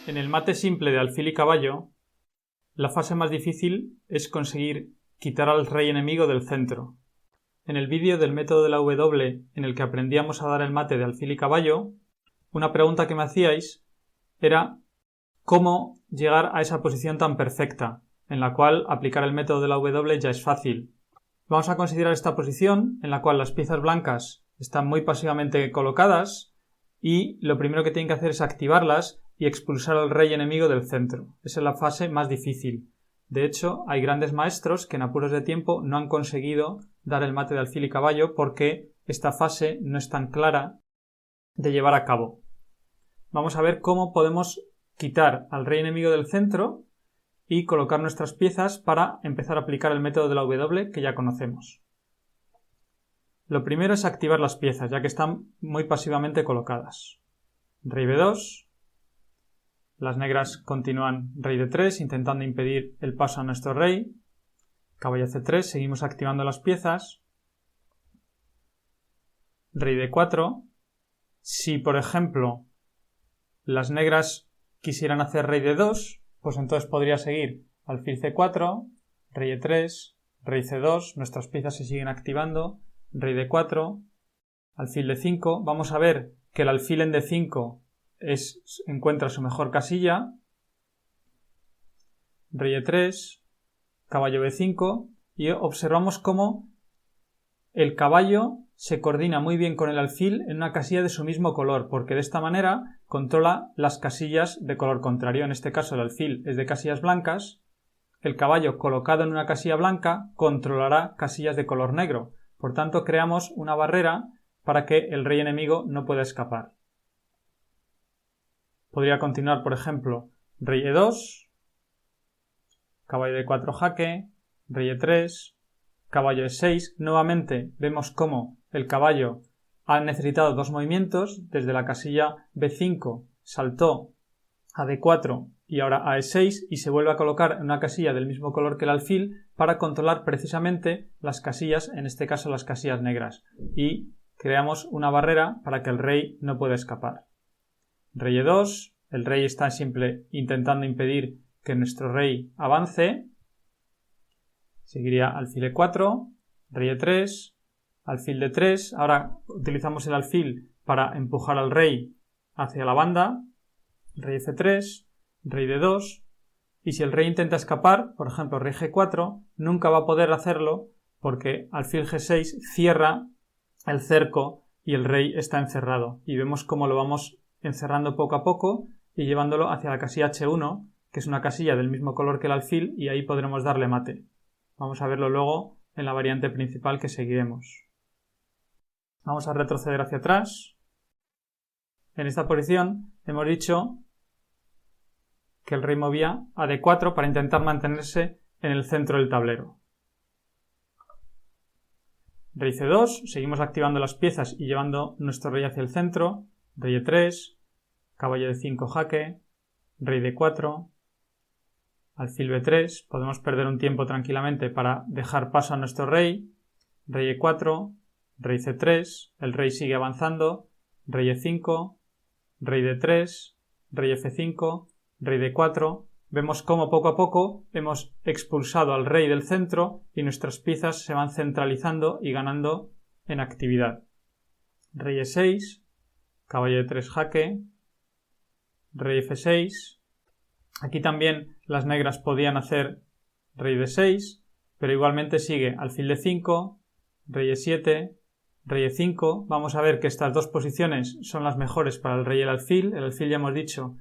En el mate simple de alfil y caballo, la fase más difícil es conseguir quitar al rey enemigo del centro. En el vídeo del método de la W, en el que aprendíamos a dar el mate de alfil y caballo, una pregunta que me hacíais era cómo llegar a esa posición tan perfecta, en la cual aplicar el método de la W ya es fácil. Vamos a considerar esta posición en la cual las piezas blancas están muy pasivamente colocadas y lo primero que tienen que hacer es activarlas y expulsar al rey enemigo del centro. Esa es la fase más difícil. De hecho, hay grandes maestros que en apuros de tiempo no han conseguido dar el mate de alfil y caballo porque esta fase no es tan clara de llevar a cabo. Vamos a ver cómo podemos quitar al rey enemigo del centro y colocar nuestras piezas para empezar a aplicar el método de la W que ya conocemos. Lo primero es activar las piezas, ya que están muy pasivamente colocadas. Rey B2. Las negras continúan rey D3, intentando impedir el paso a nuestro rey. Caballo C3, seguimos activando las piezas. Rey D4. Si, por ejemplo, las negras quisieran hacer rey D2, pues entonces podría seguir alfil C4, rey E3, rey C2, nuestras piezas se siguen activando, rey D4, alfil D5. Vamos a ver que el alfil en D5 encuentra su mejor casilla, rey E3, caballo B5, y observamos cómo el caballo se coordina muy bien con el alfil en una casilla de su mismo color, porque de esta manera controla las casillas de color contrario. En este caso el alfil es de casillas blancas, el caballo colocado en una casilla blanca controlará casillas de color negro. Por tanto, creamos una barrera para que el rey enemigo no pueda escapar. Podría continuar, por ejemplo, rey E2, caballo D4 jaque, rey E3, caballo E6. Nuevamente vemos cómo el caballo ha necesitado dos movimientos. Desde la casilla B5 saltó a D4 y ahora a E6 y se vuelve a colocar en una casilla del mismo color que el alfil para controlar precisamente las casillas, en este caso las casillas negras, y creamos una barrera para que el rey no pueda escapar. Rey E2, el rey está siempre intentando impedir que nuestro rey avance. Seguiría alfil E4, rey E3, alfil D3. Ahora utilizamos el alfil para empujar al rey hacia la banda. Rey F3, rey D2. Y si el rey intenta escapar, por ejemplo rey G4, nunca va a poder hacerlo porque alfil G6 cierra el cerco y el rey está encerrado. Y vemos cómo lo vamos encerrando poco a poco y llevándolo hacia la casilla H1, que es una casilla del mismo color que el alfil, y ahí podremos darle mate. Vamos a verlo luego en la variante principal que seguiremos. Vamos a retroceder hacia atrás. En esta posición hemos dicho que el rey movía a D4 para intentar mantenerse en el centro del tablero. Rey C2, seguimos activando las piezas y llevando nuestro rey hacia el centro. Rey E3, caballo D5 jaque, rey D4, alfil B3, podemos perder un tiempo tranquilamente para dejar paso a nuestro rey. Rey E4, rey C3, el rey sigue avanzando, rey E5, rey D3, rey F5, rey D4. Vemos cómo poco a poco hemos expulsado al rey del centro y nuestras piezas se van centralizando y ganando en actividad. Rey E6, caballo D3 jaque, rey F6. Aquí también las negras podían hacer rey D6, pero igualmente sigue alfil D5, rey E7, rey E5. Vamos a ver que estas dos posiciones son las mejores para el rey y el alfil. El alfil ya hemos dicho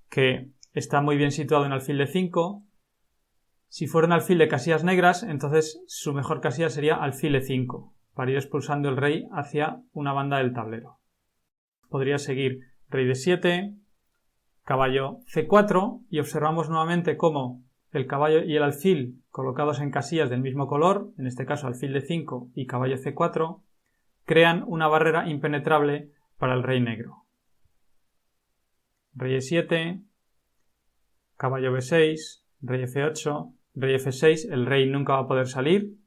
que está muy bien situado en alfil D5. Si fuera un alfil de casillas negras, entonces su mejor casilla sería alfil E5, para ir expulsando el rey hacia una banda del tablero. Podría seguir rey D7, caballo C4, y observamos nuevamente cómo el caballo y el alfil colocados en casillas del mismo color, en este caso alfil D5 y caballo C4, crean una barrera impenetrable para el rey negro. Rey E7, caballo B6, rey F8, rey F6, el rey nunca va a poder salir.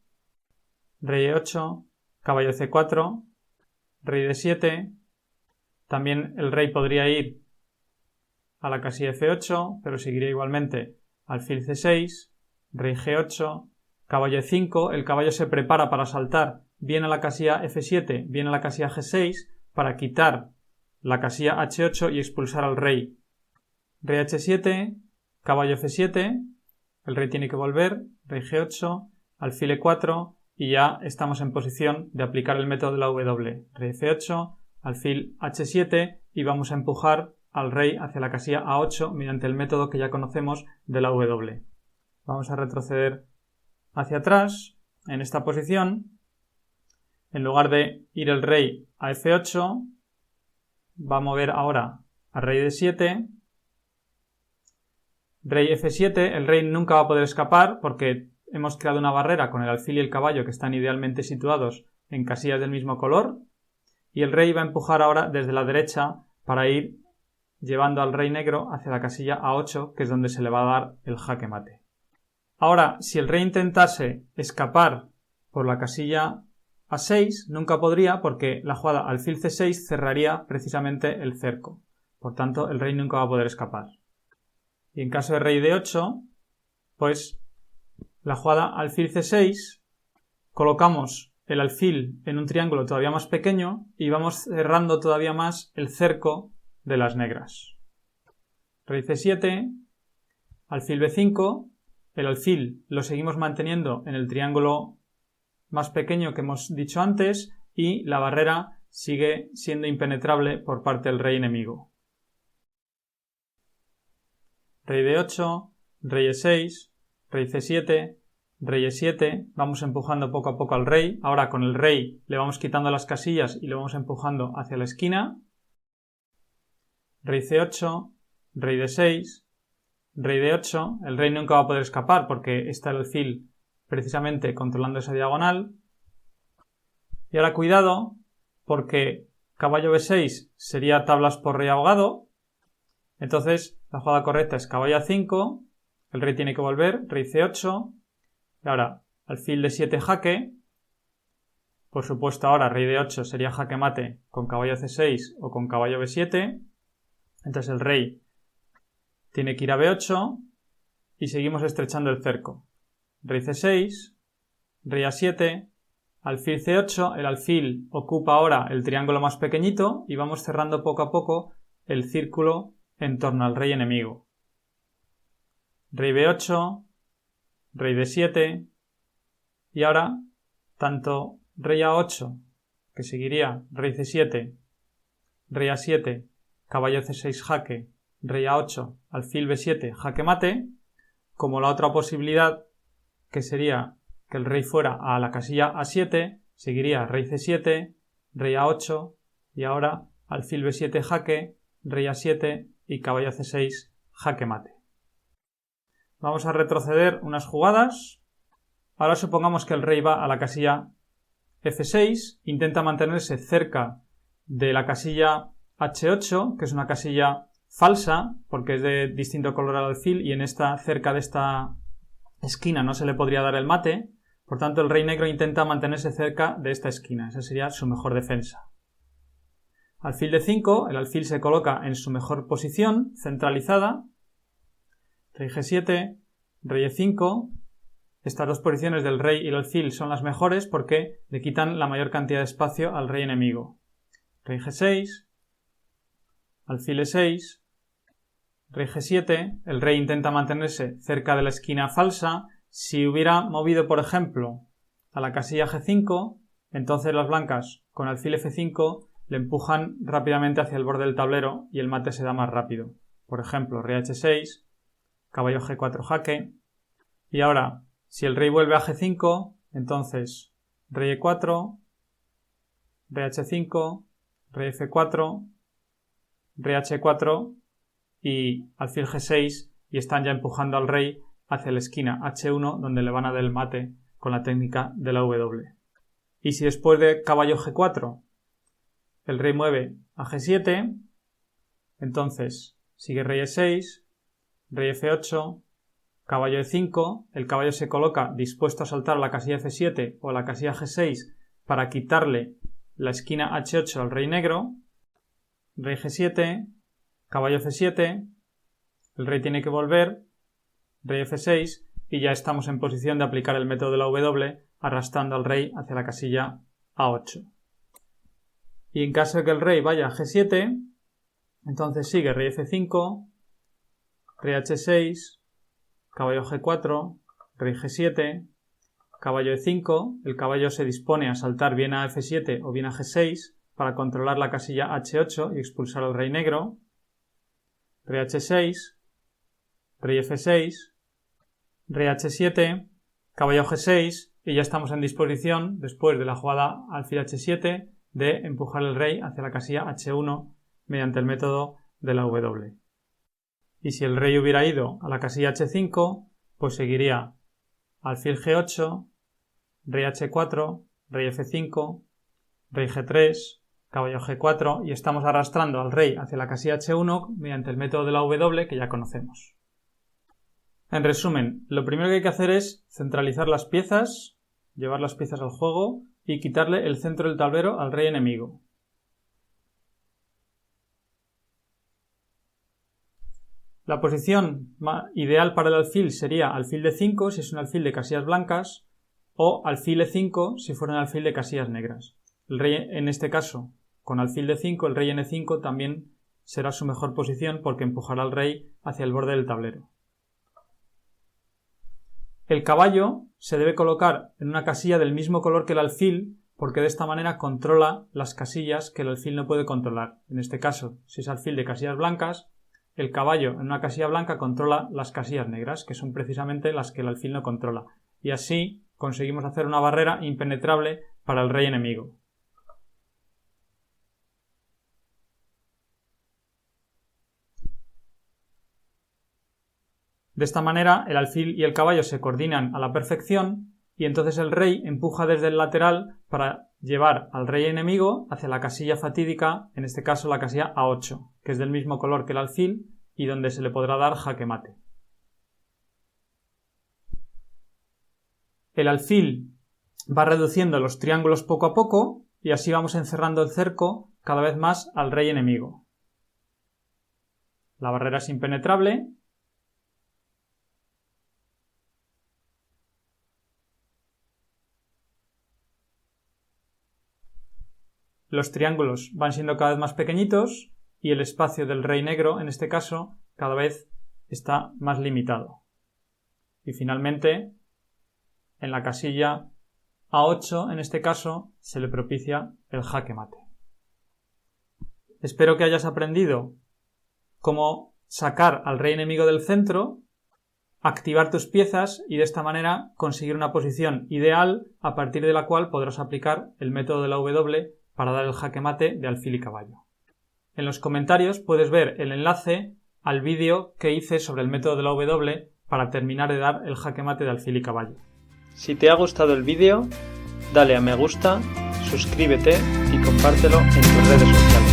Rey E8, caballo C4, rey D7, también el rey podría ir a la casilla F8, pero seguiría igualmente alfil C6, rey G8, caballo E5, el caballo se prepara para saltar bien a la casilla F7, bien a la casilla G6, para quitar la casilla H8 y expulsar al rey. Rey H7, caballo F7, el rey tiene que volver, rey G8, alfil E4 y ya estamos en posición de aplicar el método de la W. Rey F8, alfil H7 y vamos a empujar al rey hacia la casilla A8 mediante el método que ya conocemos de la W. Vamos a retroceder hacia atrás en esta posición. En lugar de ir el rey a F8, va a mover ahora a rey D7, rey F7, el rey nunca va a poder escapar porque hemos creado una barrera con el alfil y el caballo que están idealmente situados en casillas del mismo color y el rey va a empujar ahora desde la derecha para ir llevando al rey negro hacia la casilla A8, que es donde se le va a dar el jaque mate. Ahora, si el rey intentase escapar por la casilla A6, nunca podría porque la jugada alfil C6 cerraría precisamente el cerco. Por tanto, el rey nunca va a poder escapar. Y en caso de rey D8, pues la jugada alfil C6, colocamos el alfil en un triángulo todavía más pequeño y vamos cerrando todavía más el cerco de las negras. Rey C7, alfil B5, el alfil lo seguimos manteniendo en el triángulo más pequeño que hemos dicho antes y la barrera sigue siendo impenetrable por parte del rey enemigo. Rey D8, rey E6, rey C7, rey E7, vamos empujando poco a poco al rey. Ahora con el rey le vamos quitando las casillas y lo vamos empujando hacia la esquina. Rey C8, rey D6, rey D8, el rey nunca va a poder escapar porque está el alfil precisamente controlando esa diagonal. Y ahora cuidado porque caballo B6 sería tablas por rey ahogado. Entonces la jugada correcta es caballo A5, el rey tiene que volver, rey C8, y ahora alfil D7 jaque. Por supuesto ahora rey D8 sería jaque mate con caballo C6 o con caballo B7. Entonces el rey tiene que ir a B8 y seguimos estrechando el cerco. Rey C6, rey A7, alfil C8, el alfil ocupa ahora el triángulo más pequeñito y vamos cerrando poco a poco el círculo en torno al rey enemigo. Rey B8, rey D7 y ahora tanto rey A8, que seguiría rey C7, rey A7, caballo C6 jaque, rey A8, alfil B7 jaque mate, como la otra posibilidad que sería que el rey fuera a la casilla A7, seguiría rey C7, rey A8 y ahora alfil B7 jaque, rey A7 y caballo C6 jaque mate. Vamos a retroceder unas jugadas. Ahora supongamos que el rey va a la casilla F6, intenta mantenerse cerca de la casilla H8, que es una casilla falsa porque es de distinto color al alfil y cerca de esta esquina no se le podría dar el mate. Por tanto, el rey negro intenta mantenerse cerca de esta esquina. Esa sería su mejor defensa. Alfil D5, el alfil se coloca en su mejor posición, centralizada. Rey G7, rey E5. Estas dos posiciones del rey y el alfil son las mejores porque le quitan la mayor cantidad de espacio al rey enemigo. Rey G6, alfil E6, rey G7, el rey intenta mantenerse cerca de la esquina falsa. Si hubiera movido, por ejemplo, a la casilla G5, entonces las blancas con alfil F5 le empujan rápidamente hacia el borde del tablero y el mate se da más rápido. Por ejemplo, rey H6, caballo G4 jaque. Y ahora, si el rey vuelve a G5, entonces rey E4, rey H5, rey F4, rey H4 y alfil G6 y están ya empujando al rey hacia la esquina H1 donde le van a dar el mate con la técnica de la W. Y si después de caballo G4 el rey mueve a G7, entonces sigue rey E6, rey F8, caballo E5, el caballo se coloca dispuesto a saltar a la casilla F7 o a la casilla G6 para quitarle la esquina H8 al rey negro, rey G7, caballo F7, el rey tiene que volver, rey F6, y ya estamos en posición de aplicar el método de la W arrastrando al rey hacia la casilla A8. Y en caso de que el rey vaya a G7, entonces sigue rey F5, rey H6, caballo G4, rey G7, caballo E5, el caballo se dispone a saltar bien a F7 o bien a G6 para controlar la casilla H8 y expulsar al rey negro, rey H6, rey F6, rey H7, caballo G6 y ya estamos en disposición, después de la jugada alfil H7, de empujar el rey hacia la casilla H1 mediante el método de la W. Y si el rey hubiera ido a la casilla H5, pues seguiría alfil G8, rey H4, rey F5, rey G3, caballo G4 y estamos arrastrando al rey hacia la casilla H1 mediante el método de la W que ya conocemos. En resumen, lo primero que hay que hacer es centralizar las piezas, llevar las piezas al juego y quitarle el centro del tablero al rey enemigo. La posición ideal para el alfil sería alfil D5 si es un alfil de casillas blancas o alfil E5 si fuera un alfil de casillas negras. El rey en este caso, con alfil D5, el rey en E5 también será su mejor posición porque empujará al rey hacia el borde del tablero. El caballo se debe colocar en una casilla del mismo color que el alfil porque de esta manera controla las casillas que el alfil no puede controlar. En este caso, si es alfil de casillas blancas, el caballo en una casilla blanca controla las casillas negras, que son precisamente las que el alfil no controla. Y así conseguimos hacer una barrera impenetrable para el rey enemigo. De esta manera, el alfil y el caballo se coordinan a la perfección y entonces el rey empuja desde el lateral para llevar al rey enemigo hacia la casilla fatídica, en este caso la casilla A8, que es del mismo color que el alfil y donde se le podrá dar jaque mate. El alfil va reduciendo los triángulos poco a poco y así vamos encerrando el cerco cada vez más al rey enemigo. La barrera es impenetrable. Los triángulos van siendo cada vez más pequeñitos y el espacio del rey negro, en este caso, cada vez está más limitado. Y finalmente, en la casilla A8, en este caso, se le propicia el jaque mate. Espero que hayas aprendido cómo sacar al rey enemigo del centro, activar tus piezas y de esta manera conseguir una posición ideal a partir de la cual podrás aplicar el método de la W para dar el jaque mate de alfil y caballo. En los comentarios puedes ver el enlace al vídeo que hice sobre el método de la W para terminar de dar el jaque mate de alfil y caballo. Si te ha gustado el vídeo, dale a me gusta, suscríbete y compártelo en tus redes sociales.